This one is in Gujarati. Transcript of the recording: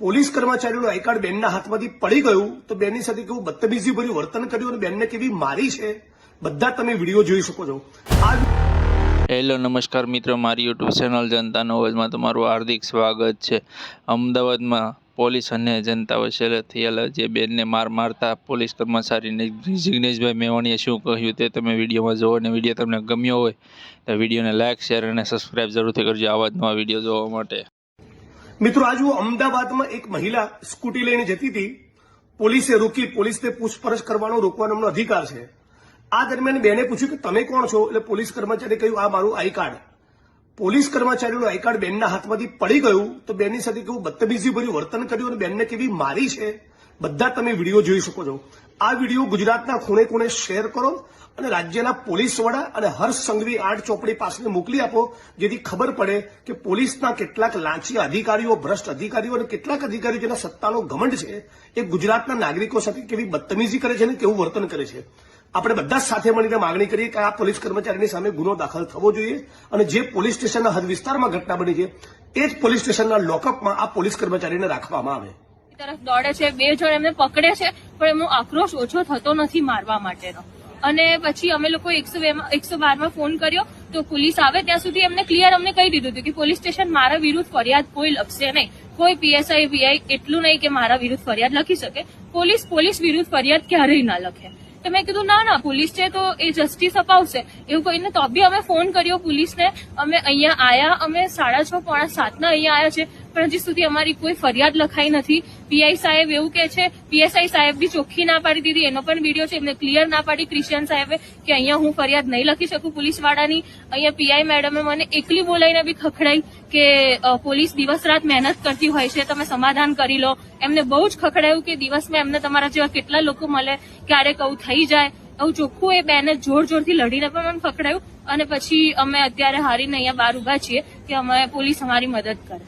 પોલીસ કર્મચારીનું આઈ કાર્ડ બેનના હાથમાંથી પડી ગયું તો બેનની સાથે કેવું બદતમીજીભર્યું વર્તન કર્યું અને બેનને કેવી મારી છે, બધા તમે વિડીયો જોઈ શકો છો। હેલો નમસ્કાર મિત્રો, મારી યુટ્યુબ ચેનલ જનતાનો અવાજમાં તમારું હાર્દિક સ્વાગત છે। અમદાવાદમાં પોલીસ અને જનતા વચ્ચે થયેલા જે બેનને મારતા પોલીસ કર્મચારીને જિગ્નેશભાઈ મેવાણીએ શું કહ્યું તે તમે વિડીયોમાં જુઓ અને વિડીયો તમને ગમ્યો હોય તો વિડીયોને લાઇક, શેર અને સબસ્ક્રાઇબ જરૂરથી કરજો આવા જ નવા વિડીયો જોવા માટે। મિત્રો, આ જુઓ, અમદાવાદમાં એક મહિલા સ્કૂટી લઈને જતી હતી, પોલીસે રોકી, પોલીસને પૂછપરછ કરવાનો રોકવાનો એમનો અધિકાર છે। આ દરમિયાન બેને પૂછ્યું કે તમે કોણ છો, એટલે પોલીસ કર્મચારીએ કહ્યું આ મારું આઈ કાર્ડ। પોલીસ કર્મચારીનું આઈ કાર્ડ બેનના હાથમાંથી પડી ગયું તો બેનની સાથે કેવું બદતમીજીભર્યું વર્તન કર્યું અને બેનને કેવી મારી છે, બધા તમે વિડીયો જોઈ શકો છો। આ વિડીયો ગુજરાતના ખૂણે ખૂણે શેર કરો અને રાજ્યના પોલીસ વડા અને હર્ષ સંઘવી આર્ટ ચોપડી પાસે મોકલી આપો, જેથી ખબર પડે કે પોલીસના કેટલાક લાંચી અધિકારીઓ, ભ્રષ્ટ અધિકારીઓ અને કેટલાક અધિકારીઓ જેના સત્તાનો ઘમંડ છે એ ગુજરાતના નાગરિકો સાથે કેવી બદતમીજી કરે છે અને કેવું વર્તન કરે છે। આપણે બધા સાથે મળીને માંગણી કરીએ કે આ પોલીસ કર્મચારીની સામે ગુનો દાખલ થવો જોઈએ અને જે પોલીસ સ્ટેશનના હદ વિસ્તારમાં ઘટના બની છે એ જ પોલીસ સ્ટેશનના લોકઅપમાં આ પોલીસ કર્મચારીને રાખવામાં આવે। તરફ દોડે છે, બે જણ એમને પકડે છે, પણ એમનો આક્રોશ ઓછો થતો નથી મારવા માટેનો। અને પછી અમે લોકો 112માં ફોન કર્યો તો પોલીસ આવે ત્યાં સુધી એમને ક્લિયર અમને કહી દીધું હતું કે પોલીસ સ્ટેશન મારા વિરુદ્ધ ફરિયાદ કોઈ લખશે નહીં, કોઈ પીએસઆઈ વીઆઈ એટલું નહીં કે મારા વિરુદ્ધ ફરિયાદ લખી શકે, પોલીસ વિરુદ્ધ ફરિયાદ ક્યારેય ના લખે। તો મેં કીધું ના પોલીસ છે તો એ જસ્ટિસ અપાવશે એવું કહીને તો બી અમે ફોન કર્યો પોલીસને। અમે અહીંયા આયા, અમે 6:30 પોણા 7 અહીંયા આયા છે, પણ હજી સુધી અમારી કોઈ ફરિયાદ લખાઈ નથી। પીઆઈ સાહેબ એવું કે છે, પીએસઆઈ સાહેબ બી ચોખ્ખી ના પાડી દીધી, એનો પણ વિડીયો છે, એમને ક્લિયર ના પાડી ક્રિશ્ચિયન સાહેબે કે અહીંયા હું ફરિયાદ નહીં લખી શકું પોલીસવાળાની। અહીંયા પીઆઈ મેડમે મને એકલી બોલાવીને બી ખખડાઈ કે પોલીસ દિવસ રાત મહેનત કરતી હોય છે, તમે સમાધાન કરી લો। એમને બહુ જ ખખડાયું કે દિવસમાં એમને તમારા જેવા કેટલા લોકો મળે, ક્યારેક આવું થઈ જાય, આવું ચોખ્ખું એ બેને જોરથી લડીને પણ મને ખખડાયું। અને પછી અમે અત્યારે હારીને અહીંયા બહાર ઉભા છીએ કે અમે પોલીસ અમારી મદદ કરે।